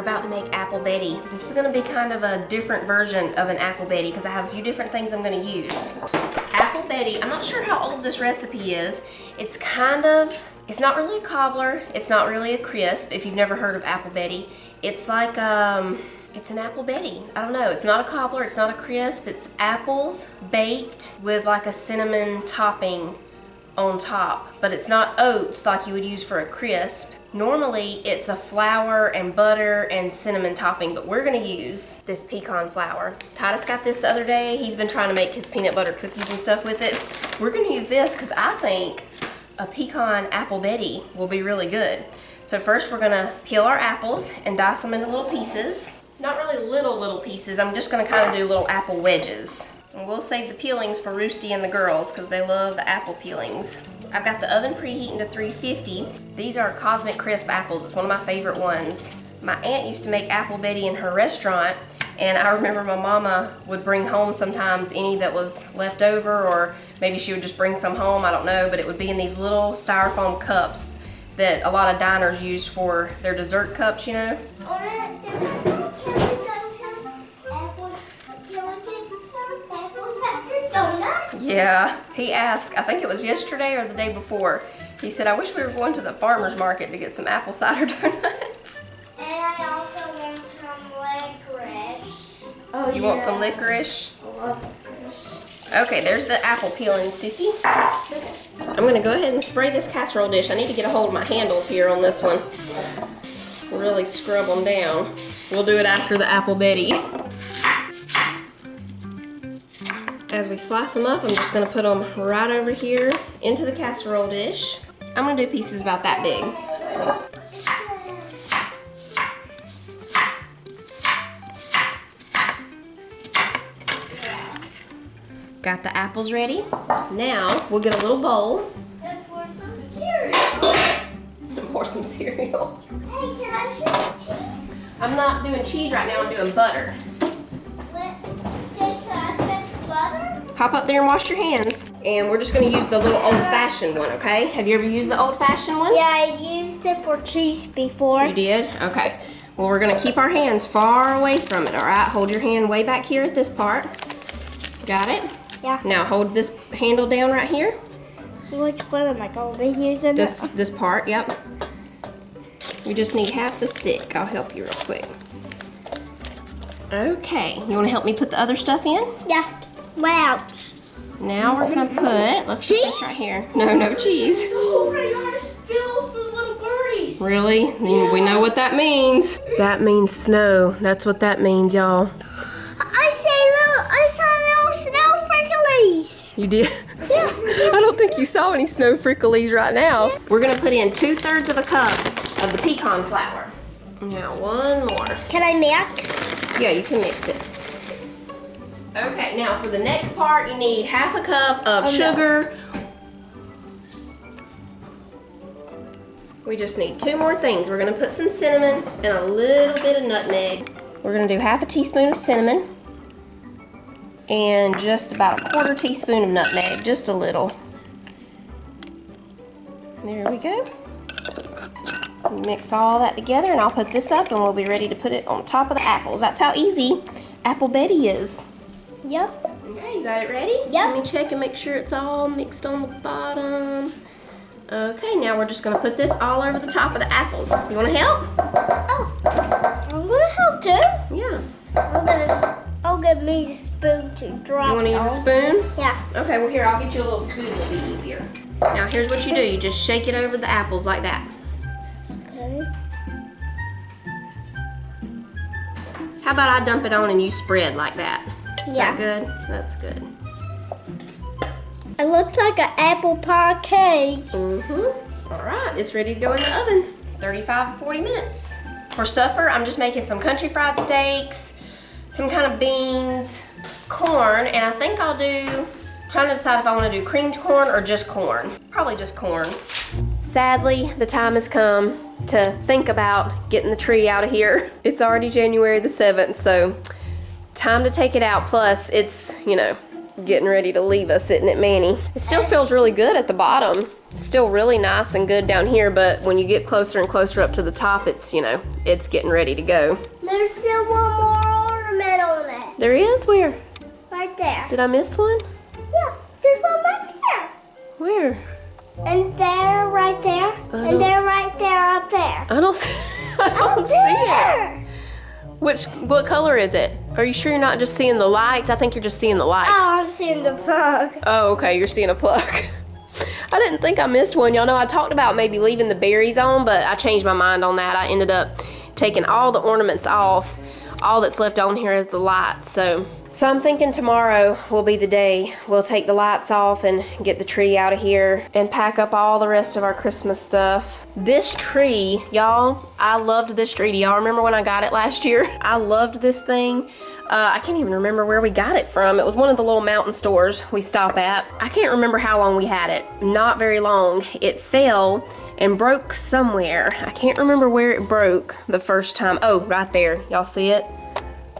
about to make Apple Betty. This is gonna be kind of a different version of an Apple Betty because I have a few different things I'm gonna use. Apple Betty, I'm not sure how old this recipe is. It's not really a cobbler, it's not really a crisp if you've never heard of Apple Betty. It's like, it's an Apple Betty. I don't know, it's not a cobbler, it's not a crisp, it's apples baked with like a cinnamon topping on top, but it's not oats like you would use for a crisp. Normally it's a flour and butter and cinnamon topping, but we're gonna use this pecan flour. Titus got this the other day. He's been trying to make his peanut butter cookies and stuff with it. We're gonna use this because I think a pecan Apple Betty will be really good. So first we're gonna peel our apples and dice them into little pieces. Not really little pieces, I'm just gonna kind of do little apple wedges. And we'll save the peelings for Roosty and the girls because they love the apple peelings. I've got the oven preheating to 350. These are Cosmic Crisp apples. It's one of my favorite ones. My aunt used to make Apple Betty in her restaurant, and I remember my mama would bring home sometimes any that was left over, or maybe she would just bring some home, I don't know, but it would be in these little styrofoam cups that a lot of diners use for their dessert cups, you know? Yeah, he asked, I think it was yesterday or the day before, he said, I wish we were going to the farmer's market to get some apple cider donuts. And I also want some licorice. Oh, you want some licorice? I love licorice. Okay, there's the apple peeling, Sissy. I'm gonna go ahead and spray this casserole dish. I need to get a hold of my handles here on this one. Really scrub them down. We'll do it after the Apple Betty. As we slice them up, I'm just gonna put them right over here into the casserole dish. I'm gonna do pieces about that big. Got the apples ready. Now, we'll get a little bowl. And pour some cereal. And pour some cereal. Hey, can I share cheese? I'm not doing cheese right now, I'm doing butter. Can I share butter? Pop up there and wash your hands. And we're just gonna use the little old-fashioned one, okay? Have you ever used the old-fashioned one? Yeah, I used it for cheese before. You did? Okay. Well, we're gonna keep our hands far away from it, all right? Hold your hand way back here at this part. Got it? Yeah. Now hold this handle down right here. Which one am I going to be using? This part, yep. We just need half the stick. I'll help you real quick. Okay, you wanna help me put the other stuff in? Yeah. Wow. Now we're gonna put, let's put this right here. No cheese. The whole front yard is filled with little birdies. Really? Yeah. We know what that means. That means snow. That's what that means, y'all. I saw little snow frecklies. You did? Yeah. I don't think you saw any snow fricklies right now. We're gonna put in 2/3 of a cup of the pecan flour. Now one more. Can I mix? Yeah, you can mix it. Okay, now for the next part, you need half a cup of sugar. We just need 2 more things. We're gonna put some cinnamon and a little bit of nutmeg. We're gonna do half a teaspoon of cinnamon and just about a 1/4 teaspoon of nutmeg, just a little. There we go. Mix all that together and I'll put this up and we'll be ready to put it on top of the apples. That's how easy Apple Betty is. Yep. Okay, you got it ready? Yep. Let me check and make sure it's all mixed on the bottom. Okay, now we're just gonna put this all over the top of the apples. You wanna help? Oh, I'm gonna help too. Yeah. I'll get me a spoon to drop. You wanna use a spoon? Yeah. Okay, well here, I'll get you a little spoon, it'll be easier. Now here's what you do, you just shake it over the apples like that. Okay. How about I dump it on and you spread like that? Is Yeah. that good? That's good. It looks like an apple pie cake. Mm-hmm. All right, it's ready to go in the oven. 35 to 40 minutes. For supper, I'm just making some country fried steaks, some kind of beans, corn, and I think I'll do, trying to decide if I want to do creamed corn or just corn. Probably just corn. Sadly, the time has come to think about getting the tree out of here. It's already January the 7th, so time to take it out. Plus, it's, you know, getting ready to leave us, isn't it, Manny? It still feels really good at the bottom. Still really nice and good down here, but when you get closer and closer up to the top, it's, you know, it's getting ready to go. There's still one more ornament on it. There is? Where? Right there. Did I miss one? Yeah, there's one right there. Where? And there, right there. And there, right there, up there. I don't, I don't see it. What color is it? Are you sure you're not just seeing the lights? I think you're just seeing the lights. Oh, I'm seeing the plug. Oh, okay, you're seeing a plug. I didn't think I missed one. Y'all know I talked about maybe leaving the berries on, but I changed my mind on that. I ended up taking all the ornaments off. All that's left on here is the lights. So I'm thinking tomorrow will be the day we'll take the lights off and get the tree out of here and pack up all the rest of our Christmas stuff. This tree, y'all, I loved this tree. Do y'all remember when I got it last year? I loved this thing. I can't even remember where we got it from. It was one of the little mountain stores we stop at. I can't remember how long we had it. Not very long. It fell and broke somewhere. I can't remember where it broke the first time. Oh, right there. Y'all see it?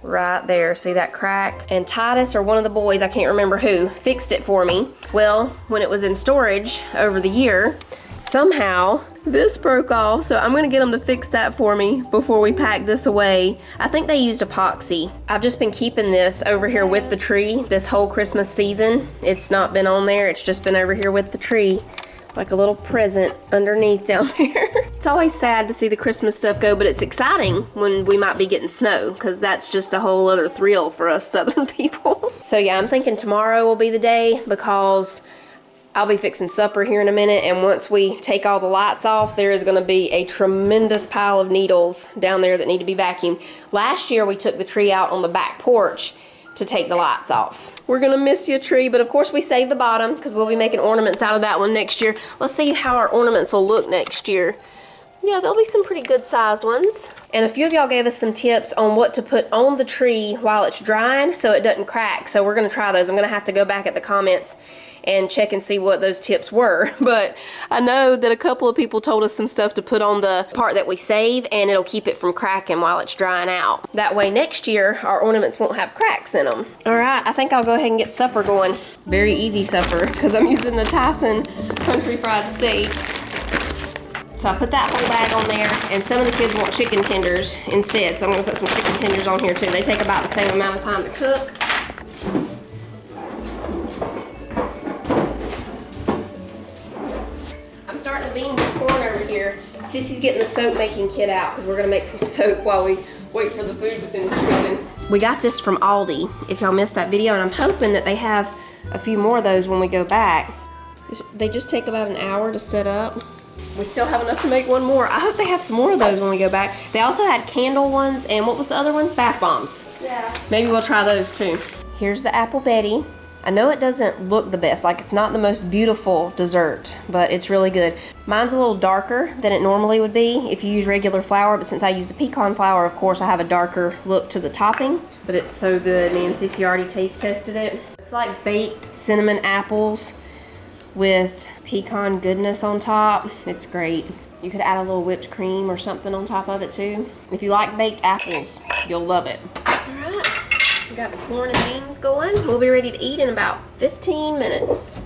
Right there. See that crack? And Titus, or one of the boys, I can't remember who, fixed it for me. Well, when it was in storage over the year, somehow this broke off, so I'm gonna get them to fix that for me before we pack this away. I think they used epoxy. I've just been keeping this over here with the tree this whole Christmas season. It's not been on there, it's just been over here with the tree, like a little present underneath down there. It's always sad to see the Christmas stuff go, but it's exciting when we might be getting snow, because that's just a whole other thrill for us Southern people. So yeah, I'm thinking tomorrow will be the day, because I'll be fixing supper here in a minute, and once we take all the lights off, there is going to be a tremendous pile of needles down there that need to be vacuumed. Last year we took the tree out on the back porch to take the lights off. We're gonna miss you, tree, but of course we saved the bottom because we'll be making ornaments out of that one next year. Let's see how our ornaments will look next year. Yeah, there'll be some pretty good sized ones. And a few of y'all gave us some tips on what to put on the tree while it's drying so it doesn't crack. So we're gonna try those. I'm gonna have to go back at the comments and check and see what those tips were. But I know that a couple of people told us some stuff to put on the part that we save, and it'll keep it from cracking while it's drying out. That way next year our ornaments won't have cracks in them. All right, I think I'll go ahead and get supper going. Very easy supper, because I'm using the Tyson country fried steaks. So I put that whole bag on there, and some of the kids want chicken tenders instead, so I'm gonna put some chicken tenders on here too. They take about the same amount of time to cook. I'm starting to bean the corn over here. Sissy's getting the soap making kit out because we're gonna make some soap while we wait for the food to finish cooking. We got this from Aldi, if y'all missed that video, and I'm hoping that they have a few more of those when we go back. They just take about an hour to set up. We still have enough to make one more. I hope they have some more of those when we go back. They also had candle ones, and what was the other one? Bath bombs. Yeah. Maybe we'll try those too. Here's the Apple Betty. I know it doesn't look the best, like it's not the most beautiful dessert, but it's really good. Mine's a little darker than it normally would be if you use regular flour, but since I use the pecan flour, of course, I have a darker look to the topping. But it's so good. Me and Sissy already taste tested it. It's like baked cinnamon apples with pecan goodness on top. It's great. You could add a little whipped cream or something on top of it too. If you like baked apples, you'll love it. All right. We got the corn and beans going. We'll be ready to eat in about 15 minutes.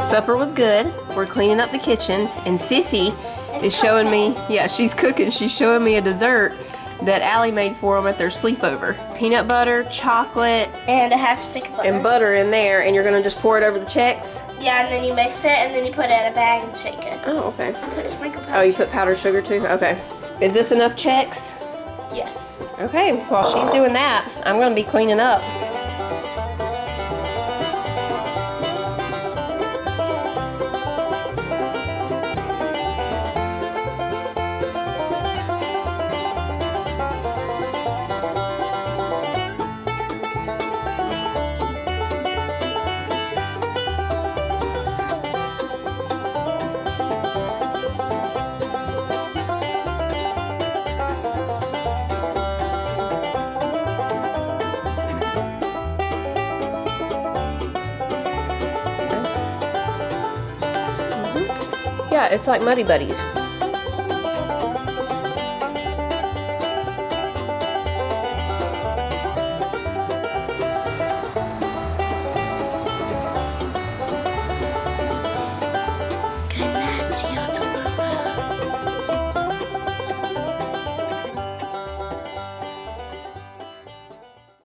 Supper was good. We're cleaning up the kitchen, and Sissy is showing me, yeah, she's cooking. She's showing me a dessert that Allie made for them at their sleepover. Peanut butter, chocolate, And a half stick of butter. and butter in there, and you're gonna just pour it over the Chex? Yeah, and then you mix it, and then you put it in a bag and shake it. Oh, okay. And put a sprinkle Oh, you put powdered sugar too? Okay. Is this enough Chex? Yes. Okay, while she's doing that, I'm gonna be cleaning up. Yeah, it's like Muddy Buddies.